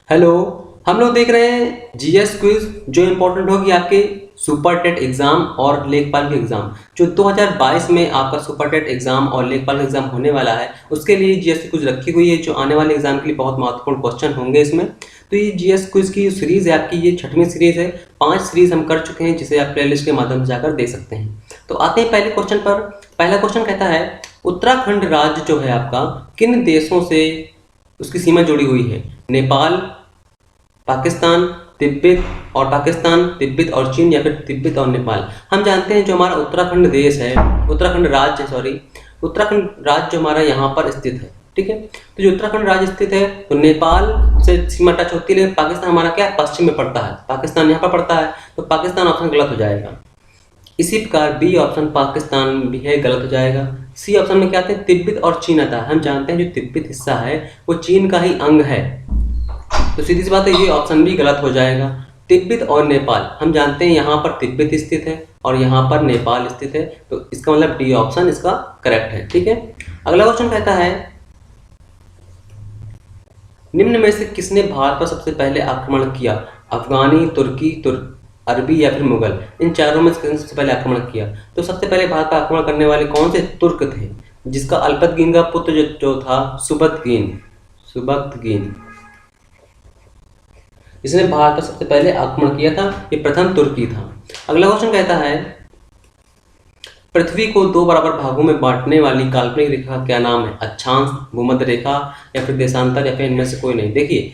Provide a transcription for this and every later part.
Hello. हम लोग देख रहे हैं जीएस क्विज जो इम्पोर्टेंट होगी आपके सुपर टेट एग्जाम और लेखपाल के एग्जाम। जो 2022 में आपका सुपर टेट एग्जाम और लेखपाल का एग्जाम होने वाला है उसके लिए जीएस की कुछ रखी हुई है जो आने वाले एग्जाम के लिए बहुत महत्वपूर्ण क्वेश्चन होंगे इसमें। तो ये जीएस क्विज की सीरीज है आपकी, ये 6वीं सीरीज है। 5 सीरीज हम कर चुके हैं जिसे आप प्लेलिस्ट के माध्यम से जाकर दे सकते हैं। तो आते हैं पहले क्वेश्चन पर। पहला क्वेश्चन कहता है उत्तराखंड राज्य जो है आपका किन देशों से उसकी सीमा जुड़ी हुई है? नेपाल, पाकिस्तान, तिब्बत और पाकिस्तान, तिब्बत और चीन, या फिर तिब्बत और नेपाल। हम जानते हैं जो हमारा उत्तराखंड देश है, उत्तराखंड राज्य सॉरी उत्तराखंड राज्य जो हमारा यहाँ पर स्थित है, ठीक है। तो जो उत्तराखंड राज्य स्थित है तो नेपाल से सीमा टच होती है, लेकिन पाकिस्तान हमारा क्या है, पश्चिम में पड़ता है। पाकिस्तान यहाँ पर पड़ता है, तो पाकिस्तान ऑप्शन गलत हो जाएगा। इसी प्रकार बी ऑप्शन पाकिस्तान भी है, गलत हो जाएगा। सी ऑप्शन में क्या आते हैं, तिब्बत और चीन आता है। हम जानते हैं जो तिब्बत हिस्सा है वो चीन का ही अंग है, तो सीधी सी बात है ये ऑप्शन भी गलत हो जाएगा। तिब्बत और नेपाल, हम जानते हैं यहाँ पर तिब्बत स्थित है और यहाँ पर नेपाल स्थित है, तो इसका मतलब डी ऑप्शन इसका करेक्ट है, ठीक है। अगला क्वेश्चन कहता है निम्न में से किसने भारत पर सबसे पहले आक्रमण किया? अफगानी, तुर्की, अरबी या फिर मुगल। इन चारों में से किसने सबसे पहले आक्रमण किया? तो सबसे पहले भारत पर आक्रमण करने वाले कौन से? तुर्क थे, जिसका अल्पतगीन का पुत्र जो था सुबक्तगीन, इसने भारत पर सबसे पहले आक्रमण किया था। ये प्रथम तुर्की था। अगला क्वेश्चन कहता है पृथ्वी को 2 बराबर भागों में बांटने वाली काल्पनिक रेखा का क्या नाम है? अक्षांश, भूमध्य रेखा या फिर देशांतर या फिर इनमें से कोई नहीं। देखिए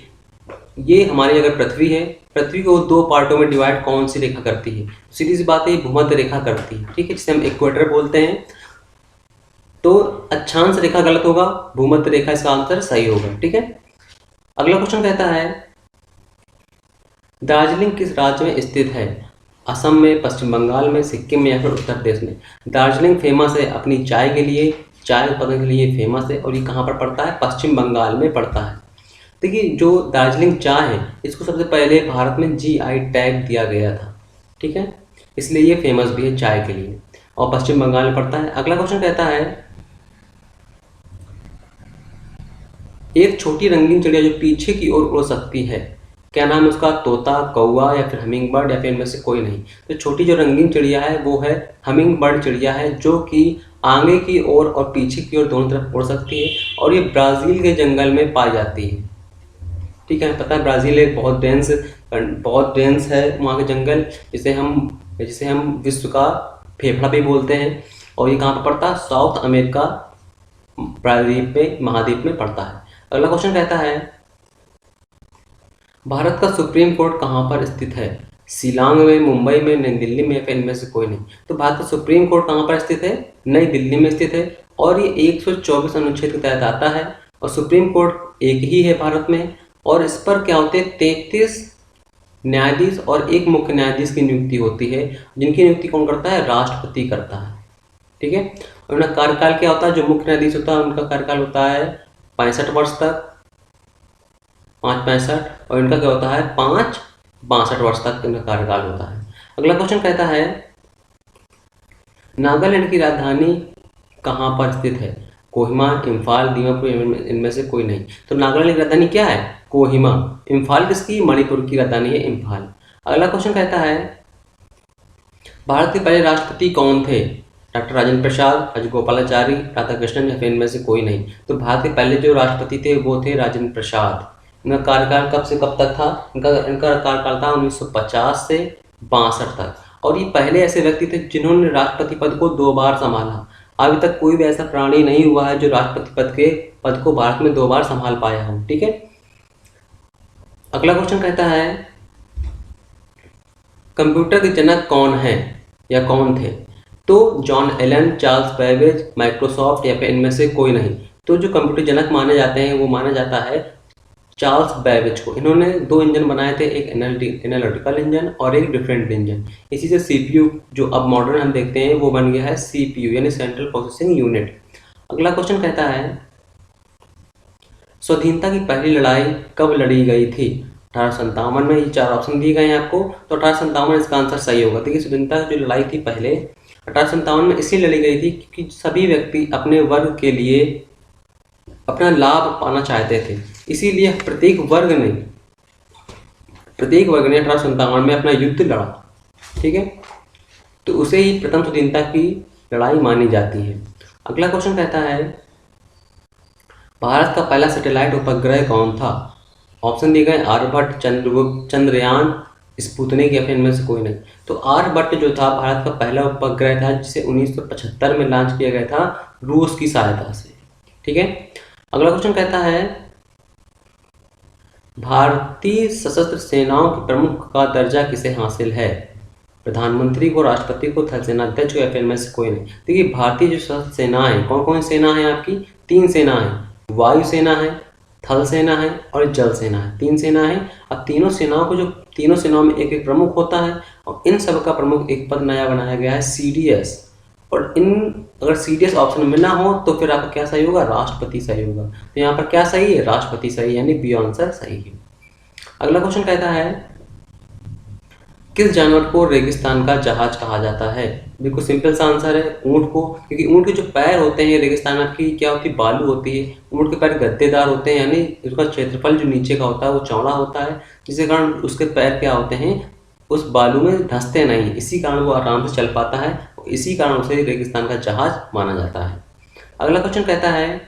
ये हमारी अगर पृथ्वी है, पृथ्वी को 2 पार्टों में डिवाइड कौन सी रेखा करती है? सीधी सी बात है भूमध्य रेखा करती है, ठीक है, जिसे हम इक्वेटर बोलते हैं। तो अक्षांश रेखा गलत होगा, भूमध्य रेखा इसका आंसर सही होगा, ठीक है। अगला क्वेश्चन कहता है दार्जिलिंग किस राज्य में स्थित है? असम में, पश्चिम बंगाल में, सिक्किम में या फिर उत्तर प्रदेश में। दार्जिलिंग फेमस है अपनी चाय के लिए, चाय उत्पादन के लिए फेमस है, और ये कहाँ पर पड़ता है? पश्चिम बंगाल में पड़ता है। देखिए जो दार्जिलिंग चाय है इसको सबसे पहले भारत में जीआई टैग दिया गया था, ठीक है, इसलिए ये फेमस भी है चाय के लिए, और पश्चिम बंगाल में पड़ता है। अगला क्वेश्चन कहता है एक छोटी रंगीन चिड़िया जो पीछे की ओर उड़ सकती है, क्या नाम है उसका? तोता, कौवा या फिर हमिंग बर्ड या फिर इनमें से कोई नहीं। तो छोटी जो रंगीन चिड़िया है वो है हमिंग बर्ड चिड़िया है, जो कि आगे की ओर और पीछे की ओर दोनों तरफ उड़ सकती है, और ये ब्राज़ील के जंगल में पाई जाती है, ठीक है। पता है ब्राज़ील एक बहुत डेंस है वहाँ के जंगल, जिसे हम विश्व का फेफड़ा भी बोलते हैं, और ये कहाँ पर पड़ता है? साउथ अमेरिका प्रायद्वीप में, महाद्वीप में पड़ता है। अगला क्वेश्चन कहता है भारत का सुप्रीम कोर्ट कहाँ पर स्थित है? शिलांग में, मुंबई में, नई दिल्ली में या फिर इनमें से कोई नहीं। तो भारत का सुप्रीम कोर्ट कहाँ पर स्थित है? नई दिल्ली में स्थित है, और ये 124 अनुच्छेद के तहत आता है, और सुप्रीम कोर्ट एक ही है भारत में, और इस पर क्या होते हैं 33 न्यायाधीश और एक मुख्य न्यायाधीश की नियुक्ति होती है, जिनकी नियुक्ति कौन करता है? राष्ट्रपति करता है, ठीक है। और उनका कार्यकाल क्या होता है? जो मुख्य न्यायाधीश होता है उनका कार्यकाल होता है 65 वर्ष तक, 5-65, और इनका क्या होता है 5-62 वर्ष तक इनका कार्यकाल होता है। अगला क्वेश्चन कहता है नागालैंड की राजधानी कहाँ पर स्थित है? कोहिमा, इम्फाल, दीमापुर, इनमें से कोई नहीं। तो नागालैंड की राजधानी क्या है? कोहिमा। इम्फाल किसकी? मणिपुर की राजधानी है इम्फाल। अगला क्वेश्चन कहता है भारत के पहले राष्ट्रपति कौन थे? डॉक्टर राजेंद्र प्रसाद, राजगोपालाचारी, राधाकृष्णन या फिर इनमें से कोई नहीं। तो भारत के पहले जो राष्ट्रपति थे वो थे राजेंद्र प्रसाद। इनका कार्यकाल कब से कब तक था? इनका कार्यकाल था 1950 से 62 तक, और ये पहले ऐसे व्यक्ति थे जिन्होंने राष्ट्रपति पद को 2 बार संभाला। अभी तक कोई भी ऐसा प्राणी नहीं हुआ है जो राष्ट्रपति पद को भारत में 2 बार संभाल पाया हो, ठीक है। अगला क्वेश्चन कहता है कंप्यूटर के जनक कौन है या कौन थे? तो John Allen, Charles Babbage, Microsoft या फिर इनमें से कोई नहीं। तो जो कंप्यूटर जनक माने जाते हैं वो माना जाता है चार्ल्स बेबेज को। इन्होंने 2 इंजन बनाए थे, एक एनालिटिकल इंजन और एक डिफरेंट इंजन। इसी से सीपीयू जो अब मॉडर्न हम देखते हैं वो बन गया है सीपीयू, यानी सेंट्रल प्रोसेसिंग यूनिट। अगला क्वेश्चन कहता है स्वाधीनता की पहली लड़ाई कब लड़ी गई थी? 1857 में। ये 4 ऑप्शन दिए गए हैं आपको, तो 1857 इसका आंसर सही होगा। देखिए स्वाधीनता की जो लड़ाई थी पहले 1857 में इसलिए लड़ी गई थी क्योंकि सभी व्यक्ति अपने वर्ग के लिए अपना लाभ पाना चाहते थे, इसीलिए प्रत्येक वर्ग ने प्रत्येक वर्ग ने 1857 में अपना युद्ध लड़ा, ठीक है, तो उसे ही प्रथम स्वाधीनता की लड़ाई मानी जाती है। अगला क्वेश्चन कहता है भारत का पहला सैटेलाइट उपग्रह कौन था? ऑप्शन दिए गए आर्यभट्ट, चंद्रगुप्त, चंद्रयान, स्पुतनिक या फिर इनमें से कोई नहीं। तो आर्यभट्ट जो था भारत का पहला उपग्रह था जिसे 1975 में लॉन्च किया गया था रूस की सहायता से, ठीक है। अगला क्वेश्चन कहता है भारतीय सशस्त्र सेनाओं के प्रमुख का दर्जा किसे हासिल है? प्रधानमंत्री को, राष्ट्रपति को, थल सेना अध्यक्ष को या फिर इनमें से कोई नहीं। देखिए भारतीय जो सशस्त्र सेना है, कौन कौन सेना है आपकी? 3 सेना है, वायु सेना है, थल सेना है और जल सेना है। 3 सेना है। अब तीनों सेनाओं को, जो तीनों सेनाओं में एक एक प्रमुख होता है और इन सब का प्रमुख एक पद नया बनाया गया है CDS। और इन अगर CDS ऑप्शन में ना हो तो फिर आपका क्या सही होगा? राष्ट्रपति सही होगा। तो यहाँ पर क्या सही है? राष्ट्रपति सही, यानी बी आंसर सही है। अगला क्वेश्चन कहता है किस जानवर को रेगिस्तान का जहाज कहा जाता है? बिल्कुल सिंपल सा आंसर है ऊंट को, क्योंकि ऊंट के जो पैर होते हैं रेगिस्तान की क्या होती है? बालू होती है। ऊंट के पैर गद्देदार होते हैं, यानी उसका क्षेत्रफल जो नीचे का होता है वो चौड़ा होता है, जिसके कारण उसके पैर क्या होते हैं? उस बालू में धंसते नहीं, इसी कारण वो आराम से चल पाता है, इसी कारण उसे रेगिस्तान का जहाज माना जाता है। अगला क्वेश्चन कहता है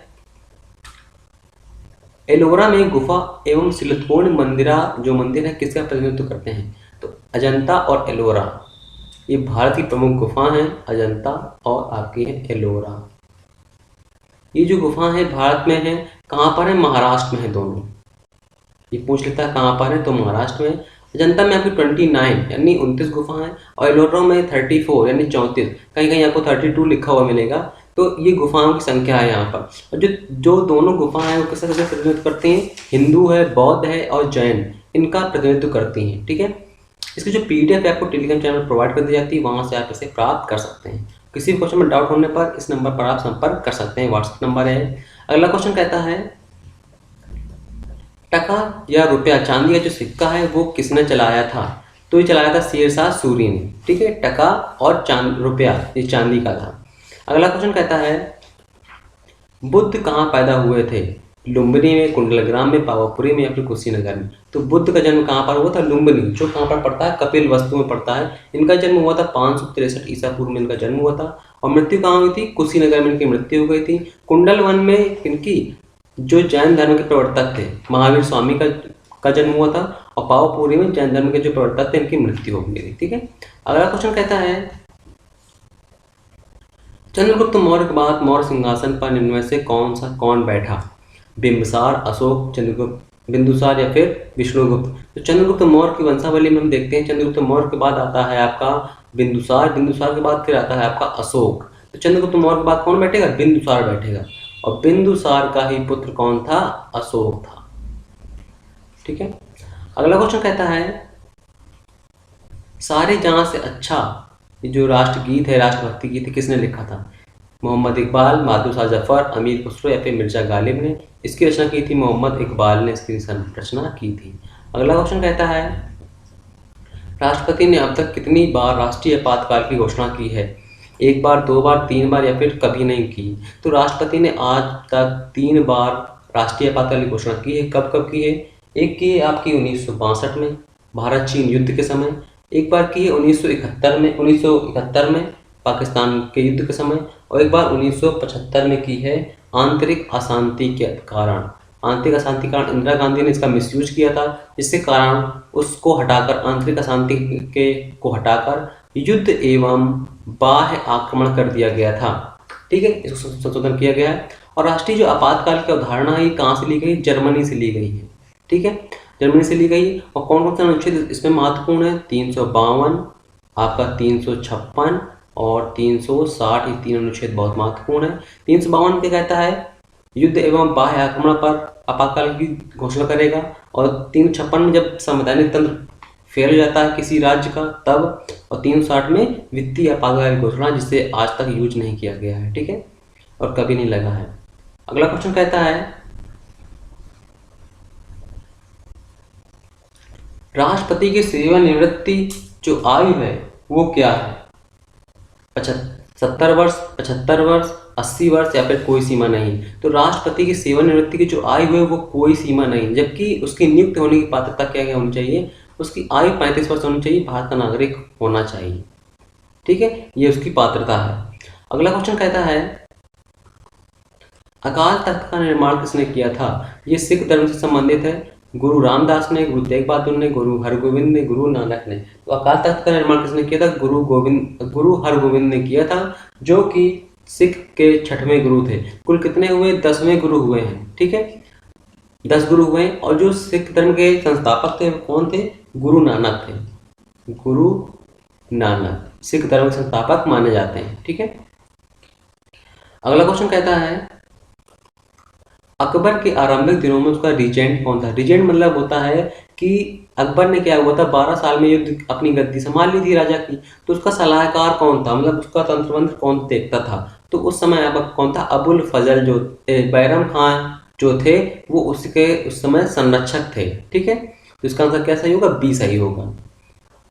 एलोरा में गुफा एवं शिलापूर्ण मंदिरा जो मंदिर है किसका प्रतिनिधित्व करते हैं? तो अजंता और एलोरा ये भारत की प्रमुख गुफा हैं, अजंता और आपकी है एलोरा। ये जो गुफा है भारत में है, कहाँ पर है? महाराष्ट्र में है दोनों। ये पूछ लेता है कहाँ पर है, तो महाराष्ट्र में। अजंता में आपकी 29 यानी 29 गुफा है और एलोरा में 34 यानी 34, कहीं कहीं आपको 32 लिखा हुआ मिलेगा। तो ये गुफाओं की संख्या है यहाँ पर। और जो जो दोनों गुफाएं हैं वो किसका प्रतिनिधित्व करती हैं? हिंदू है, बौद्ध है और जैन, इनका प्रतिनिधित्व करती हैं, ठीक है। इसकी जो PDF है आपको टेलीग्राम चैनल प्रोवाइड कर दी जाती है, वहाँ से आप इसे प्राप्त कर सकते हैं। किसी भी क्वेश्चन में डाउट होने पर इस नंबर पर आप संपर्क कर सकते हैं, व्हाट्सएप नंबर है। अगला क्वेश्चन कहता है टका या रुपया, चांदी का जो सिक्का है वो किसने चलाया था? तो ये चलाया था शेरशाह सूरी ने, ठीक है। टका और रुपया ये चांदी का था। अगला क्वेश्चन कहता है बुद्ध कहाँ पैदा हुए थे? लुम्बिनी में, कुंडलग्राम में, पावापुरी में या फिर कुशीनगर में? तो बुद्ध का जन्म कहाँ पर हुआ था? लुम्बिनी, जो कहाँ पर पड़ता है? कपिल वस्तु में पड़ता है। इनका जन्म हुआ था 563 ईसा पूर्व में इनका जन्म हुआ था। और मृत्यु कहाँ हुई थी? कुशीनगर में इनकी मृत्यु हो गई थी। कुंडल वन में इनकी जो जैन धर्म के प्रवर्तक थे महावीर स्वामी का जन्म हुआ था। और पावापुरी में जैन धर्म के जो प्रवर्तक थे इनकी मृत्यु हो गई थी, ठीक है। अगला क्वेश्चन कहता है चंद्रगुप्त मौर्य के बाद मौर्य सिंहासन पर निम्न में से कौन बैठा? बिंबिसार, अशोक, चंद्रगुप्त, बिंदुसार या फिर विष्णुगुप्त? तो चंद्रगुप्त मौर्य की वंशावली में हम देखते हैं चंद्रगुप्त मौर्य के बाद आता है आपका बिंदुसार, बिंदुसार के बाद फिर आता है आपका अशोक। तो चंद्रगुप्त मौर्य के बाद कौन बैठेगा? बिंदुसार बैठेगा। और बिंदुसार का ही पुत्र कौन था? अशोक था, ठीक है। अगला क्वेश्चन कहता है सारे जहां से अच्छा ये जो राष्ट्रगीत है, राष्ट्रभक्ति गीत है, किसने लिखा था? मोहम्मद इकबाल, बहादुर शाह जफर, अमीर खुसरो या फिर मिर्जा गालिब ने? इसकी रचना की थी मोहम्मद इकबाल ने, इसकी रचना की थी। अगला क्वेश्चन कहता है राष्ट्रपति ने अब तक कितनी बार राष्ट्रीय आपातकाल की घोषणा की है? 1 बार, 2 बार, 3 बार या फिर कभी नहीं की? तो राष्ट्रपति ने आज तक 3 बार राष्ट्रीय आपातकाल की घोषणा की है। कब कब की है? एक की है आपकी 1962 में भारत चीन युद्ध के समय, एक बार की है 1971 में पाकिस्तान के युद्ध के समय, और एक बार 1975 में की है आंतरिक अशांति के कारण। आंतरिक अशांति के कारण इंदिरा गांधी ने इसका मिसयूज किया था, जिसके कारण उसको हटाकर आंतरिक अशांति को हटाकर युद्ध एवं बाह्य आक्रमण कर दिया गया था, ठीक है। इसको संशोधन किया गया है। और राष्ट्रीय जो आपातकाल की अवधारणा है कहाँ से ली गई? जर्मनी से ली गई है, ठीक है, जर्मनी से ली गई। और कौन कौन सा अनुच्छेद इसमें महत्वपूर्ण है? 352, आपका 356 और 360, ये 3 अनुच्छेद बहुत महत्वपूर्ण है। 352 क्या कहता है? युद्ध एवं बाह्य आक्रमण पर आपातकाल की घोषणा करेगा। और 356 में जब संवैधानिक तंत्र फेल हो जाता है किसी राज्य का तब। और 360 में वित्तीय आपातकाल की घोषणा, जिसे आज तक यूज नहीं किया गया है, ठीक है, और कभी नहीं लगा है। अगला क्वेश्चन कहता है राष्ट्रपति की सेवानिवृत्ति जो आयु है वो क्या है? 70 वर्ष, 75 वर्ष, 80 वर्ष या फिर कोई सीमा नहीं? तो राष्ट्रपति की सेवानिवृत्ति की जो आयु है वो कोई सीमा नहीं, जबकि उसकी नियुक्त होने की पात्रता क्या होनी चाहिए? उसकी आयु 35 वर्ष होनी चाहिए, भारत का नागरिक होना चाहिए। ठीक है, ये उसकी पात्रता है। अगला क्वेश्चन कहता है अकाल तख्त का निर्माण किसने किया था? ये सिख धर्म से संबंधित है। गुरु रामदास ने, गुरु तेग बहादुर ने, गुरु हरगोविंद ने, गुरु नानक ने। तो अकाल तख्त का निर्माण किसने किया था? गुरु हरगोविंद ने किया था, जो कि सिख के 6वें गुरु थे। कुल कितने हुए? 10वें गुरु हुए हैं। ठीक है, 10 गुरु हुए। और जो सिख धर्म के संस्थापक थे वो कौन थे? गुरु नानक थे। गुरु नानक सिख धर्म के संस्थापक माने जाते हैं। ठीक है, अगला क्वेश्चन कहता है अकबर के आरंभिक दिनों में उसका रीजेंट कौन था? रीजेंट मतलब होता है कि अकबर ने क्या हुआ था, 12 साल में युद्ध अपनी गद्दी संभाल ली थी राजा की, तो उसका सलाहकार कौन था, मतलब उसका तंत्र मंत्र कौन देखता था? तो उस समय अब कौन था? अबुल फजल जो बैरम खान जो थे वो उसके उस समय संरक्षक थे। ठीक है, तो इसका आंसर क्या सही होगा? बी सही होगा।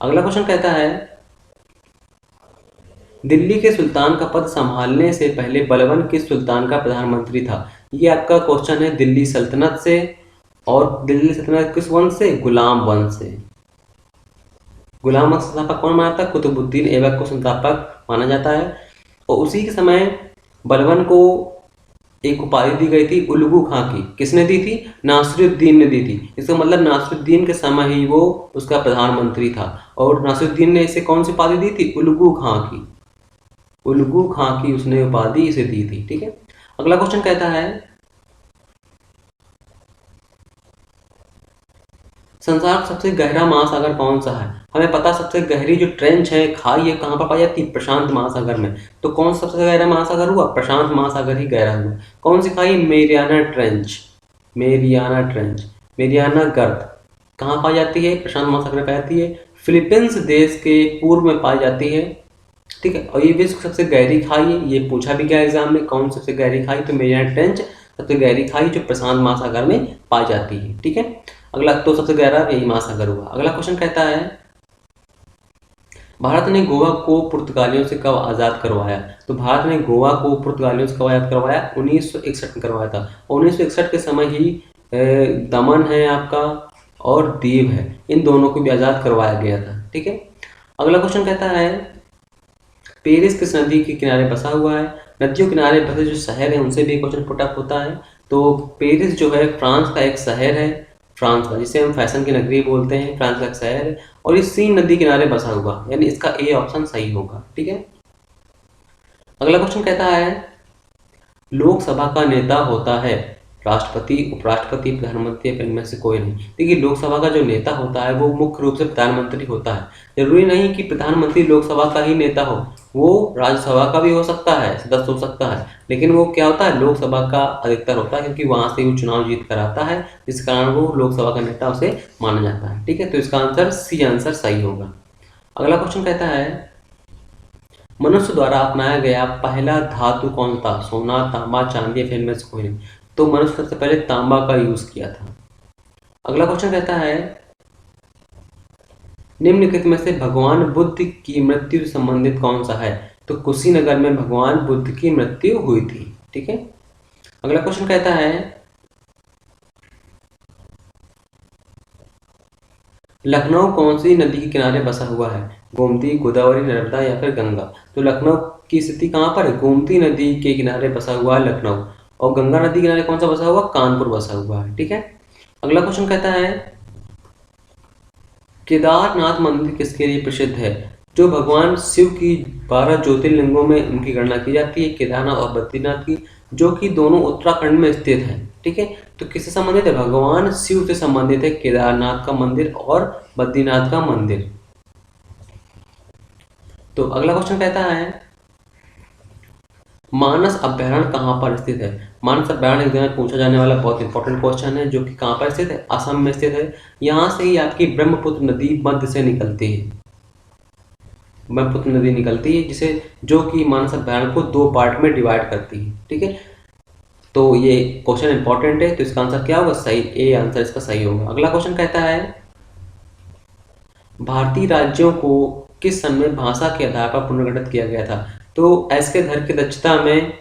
अगला क्वेश्चन कहता है दिल्ली के सुल्तान का पद संभालने से पहले बलबन किस सुल्तान का प्रधानमंत्री था? ये आपका क्वेश्चन है दिल्ली सल्तनत से। और दिल्ली सल्तनत किस वंश से? गुलाम वंश से। गुलाम वंश संस्थापक कौन माना था? कुतुबुद्दीन ऐबक को संस्थापक माना जाता है। और उसी के समय बलबन को एक उपाधि दी गई थी उलगू खां की। किसने दी थी? नासिरुद्दीन ने दी थी। इसका मतलब नासिरुद्दीन के समय ही वो उसका प्रधानमंत्री था। और नासिरुद्दीन ने इसे कौन सी उपाधि दी थी? उलगू खां की। उलगू खां की उसने उपाधि इसे दी थी। ठीक है, अगला क्वेश्चन कहता है संसार का सबसे गहरा महासागर कौन सा है? हमें पता सबसे गहरी जो ट्रेंच है, खाई है, कहाँ पर पाई जाती है? प्रशांत महासागर में। तो कौन सा सबसे गहरा महासागर हुआ? प्रशांत महासागर ही गहरा हुआ। कौन सी खाई? Mariana trench. Mariana trench, Mariana गर्त कहाँ पाई जाती है? प्रशांत महासागर में पाई जाती है। फिलीपींस देश के पूर्व में पाई जाती है। ठीक है, और ये विश्व की सबसे गहरी खाई है। ये पूछा भी गया एग्जाम में, कौन सबसे गहरी खाई? तो मेरियाना ट्रेंच सबसे गहरी खाई जो प्रशांत महासागर में पाई जाती है। ठीक है, अगला तो सबसे गहरा यही महासागर हुआ। अगला क्वेश्चन कहता है भारत ने गोवा को पुर्तगालियों से कब आज़ाद करवाया? तो भारत ने गोवा को पुर्तगालियों से कब आज़ाद करवाया? 1961 में करवाया था। 1961 के समय ही दमन है आपका और दीव है, इन दोनों को भी आज़ाद करवाया गया था। ठीक है, अगला क्वेश्चन कहता है पेरिस किस नदी के किनारे बसा हुआ है? नदियों किनारे बसे जो शहर हैं उनसे भी क्वेश्चन पुटअप होता है। तो पेरिस जो है फ्रांस का एक शहर है, फ्रांस का, जिसे हम फैशन की नगरी बोलते हैं, फ्रांस का एक शहर है और ये सीन नदी किनारे बसा हुआ, यानी इसका ए ऑप्शन सही होगा। ठीक है, अगला क्वेश्चन कहता है लोकसभा का नेता होता है राष्ट्रपति, उपराष्ट्रपति, प्रधानमंत्री या इनमें से कोई नहीं? देखिए, लोकसभा का जो नेता होता है वो मुख्य रूप से प्रधानमंत्री होता है। जरूरी नहीं कि प्रधानमंत्री लोकसभा का ही नेता हो, वो राज्यसभा का भी हो सकता है, सदस्य हो सकता है, लेकिन वो क्या होता है? लोकसभा का अधिकतर होता है, क्योंकि वहां से वो चुनाव जीत कर आता है, जिस कारण वो लोकसभा का नेता उसे माना जाता है। ठीक है, तो इसका आंसर सी आंसर सही होगा। अगला क्वेश्चन कहता है मनुष्य द्वारा अपनाया गया पहला धातु कौन था? सोना, तांबा, चांदी या फिर इनमें से कोई नहीं? तो मनुष्य सबसे पहले तांबा का यूज किया था। अगला क्वेश्चन कहता है निम्नलिखित में से भगवान बुद्ध की मृत्यु से संबंधित कौन सा है? तो कुशीनगर में भगवान बुद्ध की मृत्यु हुई थी। ठीक है, अगला क्वेश्चन कहता है लखनऊ कौन सी नदी के किनारे बसा हुआ है? गोमती, गोदावरी, नर्मदा या फिर गंगा? तो लखनऊ की स्थिति कहाँ पर है? गोमती नदी के किनारे बसा हुआ है लखनऊ। और गंगा नदी के किनारे कौन सा बसा हुआ? कानपुर बसा हुआ है। ठीक है, अगला क्वेश्चन कहता है केदारनाथ मंदिर किसके लिए प्रसिद्ध है? जो भगवान शिव की 12 ज्योतिर्लिंगों में उनकी गणना की जाती है, केदारनाथ और बद्रीनाथ की, जो कि दोनों उत्तराखंड में स्थित है। ठीक है, तो किससे संबंधित है? भगवान शिव से संबंधित है केदारनाथ का मंदिर और बद्रीनाथ का मंदिर। तो अगला क्वेश्चन कहता है मानस अभ्यारण्य कहाँ पर स्थित है? मानस अभ्यारण्य एग्जाम में पूछा जाने वाला बहुत इंपॉर्टेंट क्वेश्चन है, जो कि कहाँ पर स्थित है? असम में स्थित है। यहाँ से ही आपकी ब्रह्मपुत्र नदी मध्य से निकलती है। ब्रह्मपुत्र नदी निकलती है जिसे जो कि मानस अभ्यारण्य को 2 पार्ट में डिवाइड करती है। ठीक है, तो ये क्वेश्चन इंपॉर्टेंट है, तो इसका आंसर क्या होगा? सही, ए आंसर इसका सही होगा। अगला क्वेश्चन कहता है भारतीय राज्यों को किस सन में भाषा के आधार पर पुनर्गठित किया गया था? तो एस के धर की अध्यक्षता में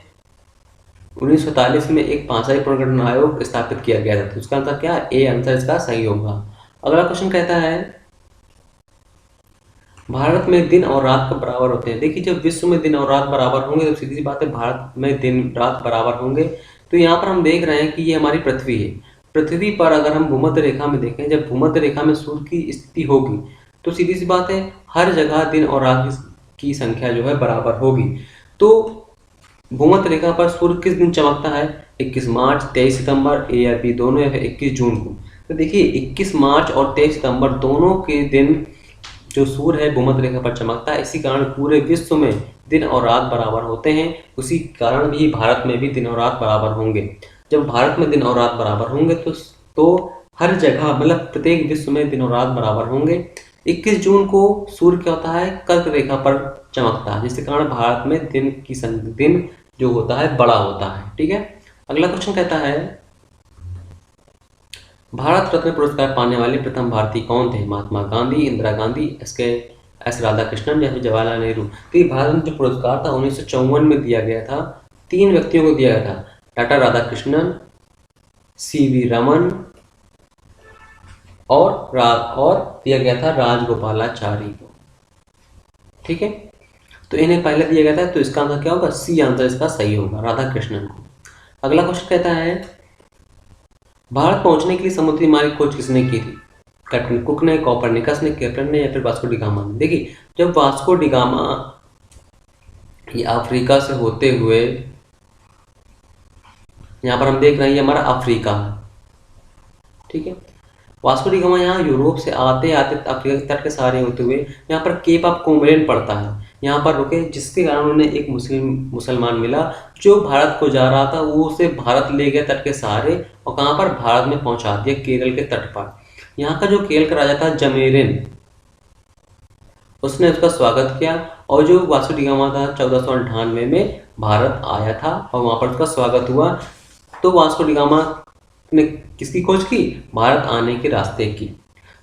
1947 में एक भाषाई पुनर्गठन आयोग स्थापित किया गया था। तो इसका आंसर क्या है? ए आंसर इसका सही होगा। अगला क्वेश्चन कहता है भारत में दिन और रात का बराबर होते हैं। देखिए, जब विश्व में दिन और रात बराबर होंगे तो सीधी सी बात है भारत में दिन रात बराबर होंगे। तो यहाँ पर हम देख रहे हैं कि ये हमारी पृथ्वी है। पृथ्वी पर अगर हम भूमध्य रेखा में देखें, जब भूमध्य रेखा में सूर्य की स्थिति होगी तो सीधी सी बात है हर जगह दिन और रात की संख्या जो है बराबर होगी। तो भूमध्य रेखा पर सूर्य किस दिन चमकता है? 21 मार्च, 23 सितंबर, ए या बी दोनों, या फिर 21 जून को। तो देखिए 21 मार्च और 23 सितंबर दोनों के दिन जो सूर्य है भूमध्य रेखा पर चमकता है। इसी कारण पूरे विश्व में दिन और रात बराबर होते हैं। उसी कारण भी भारत में भी दिन और रात बराबर होंगे। जब भारत में दिन और रात बराबर होंगे तो हर जगह मतलब प्रत्येक विश्व में दिन और रात बराबर होंगे। 21 जून को सूर्य क्या होता है? कर्क रेखा पर चमकता है, जिसके कारण भारत में दिन जो होता है बड़ा होता है। ठीक है, अगला क्वेश्चन कहता है भारत रत्न पुरस्कार पाने वाले प्रथम भारतीय कौन थे? महात्मा गांधी, इंदिरा गांधी, एस राधाकृष्णन या फिर जवाहरलाल नेहरू। तो ये भारत रत्न जो पुरस्कार था 1954 में दिया गया था। 3 व्यक्तियों को दिया गया था, टाटा राधाकृष्णन, सीवी रमन और दिया गया था राजगोपालाचारी को। ठीक है, तो इन्हें पहले दिया गया था, तो इसका आंसर क्या होगा? सी आंसर इसका सही होगा, राधाकृष्णन को। अगला क्वेश्चन कहता है भारत पहुंचने के लिए समुद्री मार्ग खोज किसने की थी? कैप्टन कुक ने, कोपरनिकस ने, केपलर ने या फिर वास्को डी गामा ने। देखिए, जब वास्को डी गामा ये अफ्रीका से होते हुए, यहाँ पर हम देख रहे हैं ये हमारा अफ्रीका है। ठीक है, वास्को डी गामा यहाँ यूरोप से आते आते अफ्रीका के तट के सहारे होते हुए यहाँ पर केप ऑफ कोमोरिन पड़ता है, यहाँ पर रुके, जिसके कारण उन्हें एक मुसलमान मिला जो भारत को जा रहा था। वो उसे भारत ले गया तट के सहारे और कहाँ पर? भारत में पहुंचा दिया, केरल के तट पर। यहाँ का जो केरल का राजा था जमेरिन, उसने उसका स्वागत किया और जो वास्को डी गामा था 1498 में भारत आया था और वहाँ पर उसका स्वागत हुआ। तो वास्को डी गामा ने किसकी खोज की? भारत आने के रास्ते की,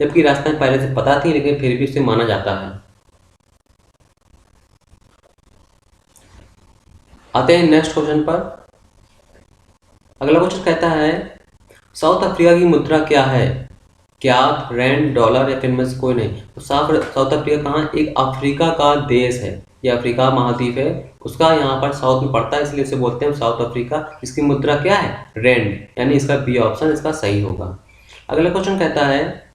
जबकि रास्ता पहले से पता थी लेकिन फिर भी उसे माना जाता है। आते हैं नेक्स्ट क्वेश्चन पर। अगला क्वेश्चन कहता है साउथ अफ्रीका की मुद्रा क्या है? क्यात, रैंड, डॉलर या फिर में से कोई नहीं। तो साउथ अफ्रीका कहाँ? एक अफ्रीका का देश है, ये अफ्रीका महाद्वीप है, उसका यहाँ पर साउथ में पड़ता है, इसलिए इसे बोलते हैं साउथ अफ्रीका। इसकी मुद्रा क्या है? रैंड, यानी इसका बी ऑप्शन इसका सही होगा। अगला क्वेश्चन कहता है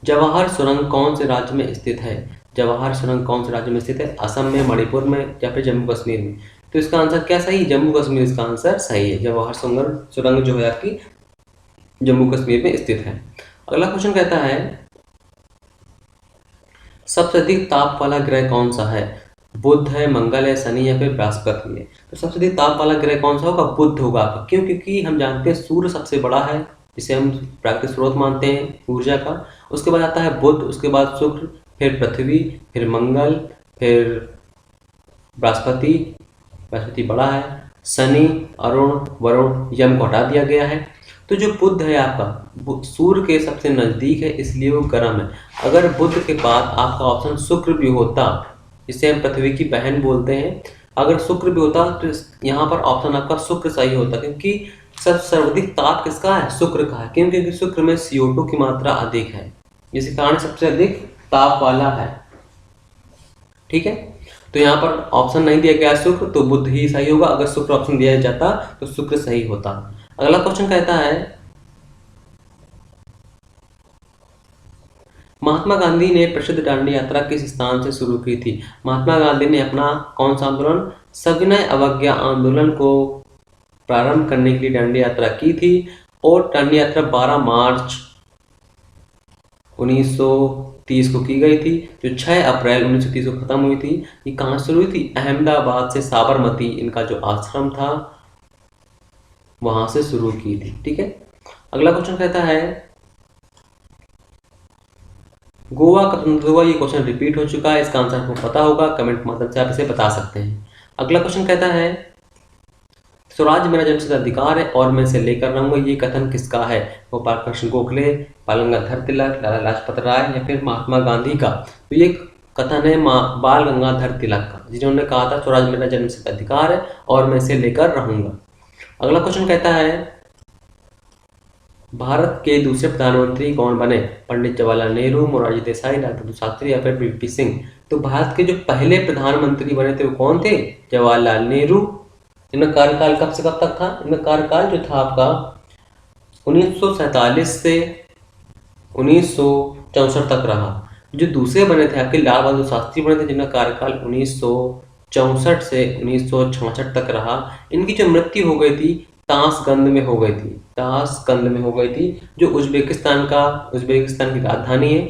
जवाहर सुरंग कौन से राज्य में स्थित है? जवाहर सुरंग कौन से राज्य में स्थित है? असम में, मणिपुर में या फिर जम्मू कश्मीर में। तो इसका आंसर क्या सही? जम्मू कश्मीर इसका आंसर सही है। जवाहर सुरंग जो है आपकी जम्मू कश्मीर में स्थित है। अगला क्वेश्चन कहता है सबसे अधिक ताप वाला ग्रह कौन सा है? बुध है, मंगल है, शनि या फिर बृहस्पति है। तो सबसे अधिक ताप वाला ग्रह कौन सा होगा? बुध होगा आपका। क्यों? क्योंकि हम जानते हैं सूर्य सबसे बड़ा है, जिसे हम प्राकृतिक स्रोत मानते हैं ऊर्जा का। उसके बाद आता है बुध, उसके बाद शुक्र, फिर पृथ्वी, फिर मंगल, फिर बृहस्पति बड़ा है, शनि, अरुण, वरुण, यम को हटा दिया गया है। तो जो बुध है आपका सूर्य के सबसे नजदीक है, इसलिए वो गर्म है। अगर बुध के बाद आपका ऑप्शन शुक्र भी होता, जिसे हम पृथ्वी की बहन बोलते हैं, अगर शुक्र भी होता तो यहाँ पर ऑप्शन आपका शुक्र सही होता, क्योंकि सर्वाधिक ताप किसका है? शुक्र का है। क्योंकि शुक्र में CO2 की मात्रा अधिक है, जिसके कारण सबसे अधिक ताप वाला है। ठीक है, तो यहाँ पर ऑप्शन नहीं दिया गया शुक्र, तो बुध ही सही होगा। अगर शुक्र ऑप्शन दिया जाता तो शुक्र सही होता। अगला क्वेश्चन कहता है महात्मा गांधी ने प्रसिद्ध दांडी यात्रा किस स्थान से शुरू की थी? महात्मा गांधी ने अपना कौन सा आंदोलन? सविनय अवज्ञा आंदोलन को प्रारंभ करने के लिए दांडी यात्रा की थी और दांडी यात्रा 12 मार्च 1930 को की गई थी, जो 6 अप्रैल 1930 को खत्म हुई थी। ये कहाँ शुरू हुई थी? अहमदाबाद से साबरमती, इनका जो आश्रम था वहां से शुरू की थी। ठीक है, अगला क्वेश्चन कहता है गोवा कब स्वतंत्र हुआ? ये क्वेश्चन रिपीट हो चुका है, इसका आंसर आपको पता होगा, कमेंट मदद से आप इसे बता सकते हैं। अगला क्वेश्चन कहता है स्वराज मेरा जन्मसिद्ध अधिकार है और मैं इसे लेकर रहूंगा, ये कथन किसका है? गोपाल कृष्ण गोखले, बाल गंगाधर तिलक, लाला लाजपत राय या फिर महात्मा गांधी का? तो ये कथन है बाल गंगाधर तिलक का, जिन्होंने कहा था स्वराज मेरा जन्मसिद्ध अधिकार है और मैं इसे लेकर रहूंगा। अगला क्वेश्चन कहता है भारत के दूसरे प्रधानमंत्री कौन बने? पंडित जवाहरलाल नेहरू, मोरारजी देसाई, लाल बहादुर शास्त्री या फिर वीपी सिंह? तो भारत के जो पहले प्रधानमंत्री बने थे वो कौन थे? जवाहरलाल नेहरू। इनका कार्यकाल कब से कब तक था? इनका कार्यकाल जो था आपका 1947 से 1964 तक रहा। जो दूसरे बने थे आपके लाल बहादुर शास्त्री बने थे, जिनका कार्यकाल 1964 से 1966 तक रहा। इनकी जो मृत्यु हो गई थी ताशकंद में हो गई थी, ताशकंद में हो गई थी, जो उज्बेकिस्तान की राजधानी है।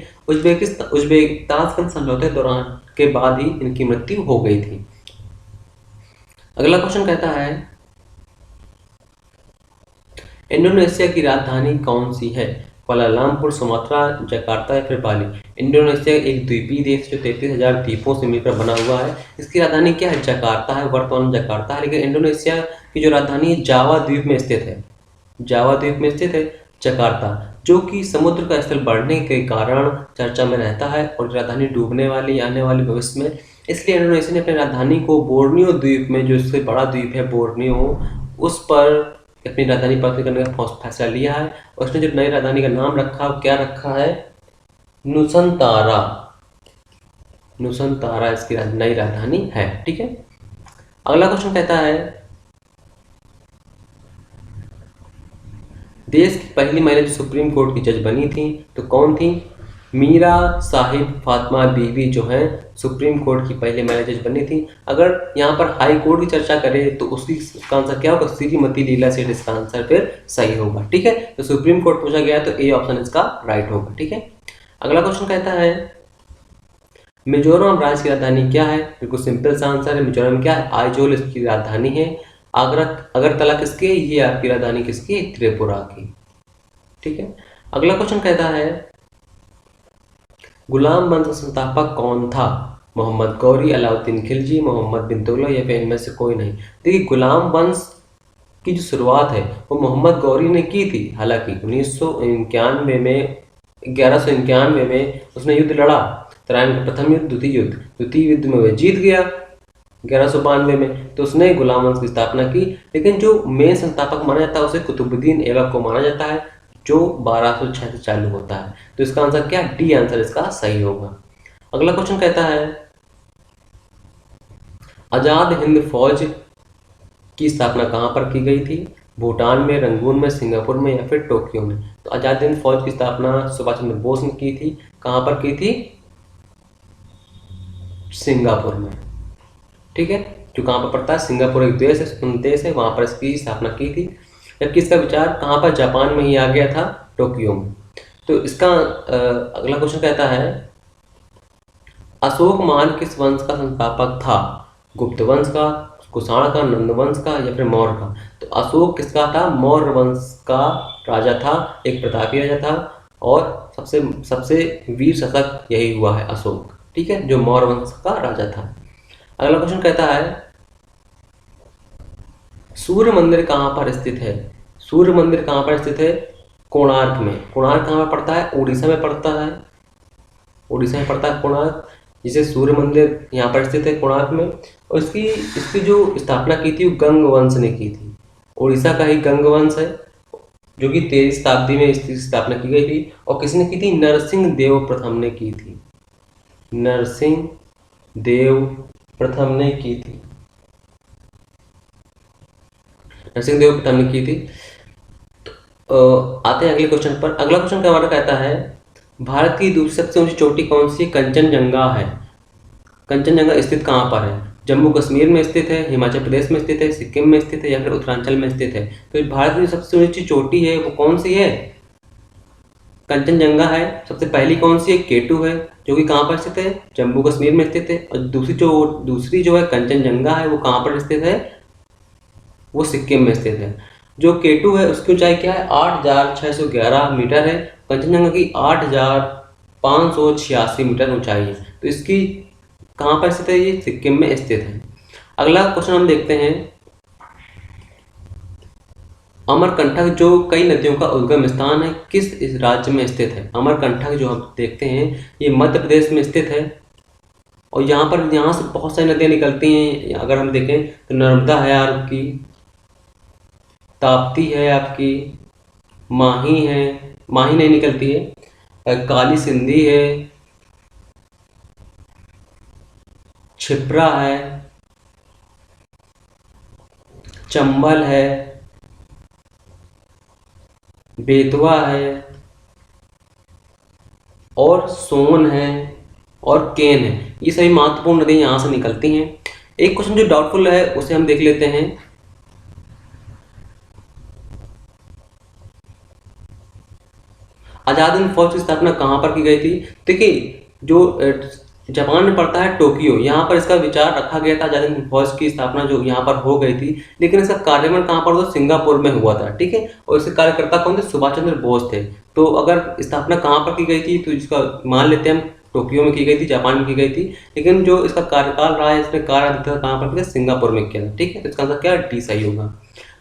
ताशकंद समझौते दौरान के बाद ही इनकी मृत्यु हो गई थी। अगला क्वेश्चन कहता है इंडोनेशिया की राजधानी कौन सी है? कुआलालंपुर, सुमात्रा, जकार्ता या फिर बाली? इंडोनेशिया एक द्वीपीय देश जो 33,000 द्वीपों से मिलकर बना हुआ है। इसकी राजधानी क्या है? जकार्ता है, वर्तमान जकार्ता है। लेकिन इंडोनेशिया की जो राजधानी है जावा द्वीप में स्थित है, जावा द्वीप में स्थित है जकार्ता, जो कि समुद्र का स्तर बढ़ने के कारण चर्चा में रहता है और राजधानी डूबने वाली आने वाले भविष्य में। इसलिए इंडोनेशिया ने अपनी राजधानी को बोर्नियो द्वीप में, जो इससे बड़ा द्वीप है बोर्नियो, उस पर अपनी राजधानी प्राप्त करने का फैसला लिया है। और उसने जो नई राजधानी का नाम रखा, क्या रखा है? नुसंतारा। नुसंतारा इसकी नई राजधानी है। ठीक है। अगला क्वेश्चन कहता है देश की पहली महिला जो सुप्रीम कोर्ट की जज बनी थी तो कौन थी? मीरा साहिब फातिमा बीवी जो है सुप्रीम कोर्ट की पहली महिला जज बनी थी। अगर यहाँ पर हाई कोर्ट की चर्चा करें तो उसका आंसर क्या होगा? श्रीमती लीला सेठ इसका आंसर फिर सही होगा। ठीक है। तो सुप्रीम कोर्ट पूछा गया तो ए ऑप्शन इसका राइट होगा। ठीक है। अगला क्वेश्चन कहता है मिजोरम राज्य की राजधानी क्या है? बिल्कुल सिंपल सा आंसर है, मिजोरम क्या है? आइजोल इसकी राजधानी है। अगरतला किसकी? ये आपकी राजधानी किसकी? त्रिपुरा की। ठीक है। अगला क्वेश्चन कहता है गुलाम वंश का संस्थापक कौन था? मोहम्मद गौरी, अलाउद्दीन खिलजी, मोहम्मद बिन तुगलक या फिर इनमें से कोई नहीं? देखिए गुलाम वंश की जो शुरुआत है वो मोहम्मद गौरी ने की थी। हालांकि 1991 में 1191 में उसने युद्ध लड़ा, तराइन का प्रथम युद्ध, द्वितीय युद्ध में वह जीत गया 1192 में, तो उसने गुलाम वंश की स्थापना की। लेकिन जो मेन संस्थापक माना जाता है उसे कुतुबुद्दीन ऐबक को माना जाता है, जो 1206 से चालू होता है। तो इसका आंसर क्या? डी आंसर इसका सही होगा। अगला क्वेश्चन कहता है आजाद हिंद फौज की स्थापना कहां पर की गई थी? भूटान में, रंगून में, सिंगापुर में या फिर टोक्यो में? तो आजाद हिंद फौज की स्थापना सुभाष चंद्र बोस ने की थी। कहां पर की थी? सिंगापुर में। ठीक है। जो कहां पर पड़ता है? सिंगापुर एक देश है, वहां पर इसकी स्थापना की थी। जबकि इसका विचार कहां पर? जापान में ही आ गया था, टोक्यो में। तो इसका अगला क्वेश्चन कहता है अशोक महान किस वंश का संस्थापक था? गुप्त वंश का, कुषाण का, नंद वंश का या फिर मौर्य का? तो अशोक किसका था? मौर्य वंश का राजा था, एक प्रतापी राजा था और सबसे वीर शासक यही हुआ है अशोक। ठीक है, जो मौर्य वंश का राजा था। अगला क्वेश्चन कहता है सूर्य मंदिर कहां पर स्थित है? सूर्य मंदिर कहां पर स्थित है? कोणार्क में। कोणार्क कहां पर पड़ता है? उड़ीसा में पड़ता है, उड़ीसा में पड़ता है कोणार्क, जिसे सूर्य मंदिर यहाँ पर स्थित है कोणार्क में। और इसकी जो स्थापना की थी वो गंग वंश ने की थी। उड़ीसा का ही गंग वंश है, जो कि 13वीं शताब्दी में इसकी स्थापना की गई थी। और किसने की थी? नरसिंह देव प्रथम ने की थी, नरसिंह देव प्रथम ने की थी, नरसिंह देव प्रथम ने की थी। तो आते हैं अगले क्वेश्चन पर। अगला क्वेश्चन का हमारा कहता है भारत की दूसरी सबसे ऊंची चोटी कौन सी? कंचनजंगा है। कंचनजंगा स्थित कहाँ पर है? जम्मू कश्मीर में स्थित है, हिमाचल प्रदेश में स्थित है, सिक्किम में स्थित है या फिर उत्तरांचल में स्थित है? तो भारत की सबसे ऊंची चोटी है वो कौन सी है? कंचनजंगा है। सबसे पहली कौन सी है? केटू है, जो कि कहाँ पर स्थित है? जम्मू कश्मीर में स्थित है। और दूसरी जो है कंचनजंगा है वो कहाँ पर स्थित है? वो सिक्किम में स्थित है। जो केटू है उसकी ऊंचाई क्या है? 8,611 मीटर है। कंचनजंगा की 8,586 मीटर ऊंचाई है। तो इसकी कहाँ पर स्थित है? ये सिक्किम में स्थित है। अगला क्वेश्चन हम देखते हैं अमरकंटक जो कई नदियों का उद्गम स्थान है किस इस राज्य में स्थित है? अमरकंटक जो हम देखते हैं ये मध्य प्रदेश में स्थित है। और यहाँ से बहुत सारी नदियाँ निकलती हैं। अगर हम देखें तो नर्मदा है आपकी, ताप्ती है आपकी, माही है, माही नहीं निकलती है, काली सिंधी है, छिपरा है, चंबल है, बेतवा है, और सोन है, और केन है। ये सभी महत्वपूर्ण नदियां यहाँ से निकलती हैं। एक क्वेश्चन जो डाउटफुल है उसे हम देख लेते हैं। आजाद हिंद फौज की स्थापना कहाँ पर की गई थी? देखिए, जो जापान में पड़ता है टोक्यो, यहाँ पर इसका विचार रखा गया था। आजाद हिंद फौज की स्थापना जो यहाँ पर हो गई थी, लेकिन इसका कार्यान्वयन कहाँ पर हुआ? सिंगापुर में हुआ था, ठीक है। और इसके कार्यकर्ता कौन थे? सुभाष चंद्र बोस थे। तो अगर स्थापना कहाँ पर की गई थी, तो इसका मान लेते हैं हम टोक्यो में की गई थी, जापान में की गई थी। लेकिन जो इसका कार्यकाल रहा है, इसने कार्य अधिकतर कहाँ पर किया? सिंगापुर में किया था, ठीक है। तो इसका आंसर क्या है? डी सही होगा।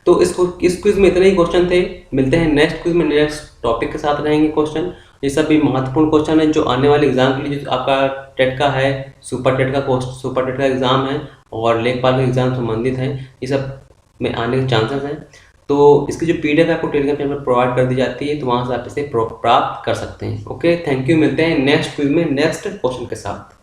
तो इस क्विज में इतने ही क्वेश्चन थे। मिलते हैं नेक्स्ट क्विज में, नेक्स्ट टॉपिक के साथ रहेंगे क्वेश्चन। ये सब भी महत्वपूर्ण क्वेश्चन है जो आने वाले एग्जाम के लिए, जो आपका टेट का है, सुपर टेट का एग्जाम है और लेखपाल का एग्जाम संबंधित है, ये सब में आने के चांसेस हैं। तो इसकी जो पीडीएफ आपको टेलीग्राम चैनल पर प्रोवाइड कर दी जाती है, तो वहाँ से आप इसे प्राप्त कर सकते हैं। Okay, thank you. मिलते हैं नेक्स्ट क्विज में नेक्स्ट क्वेश्चन के साथ।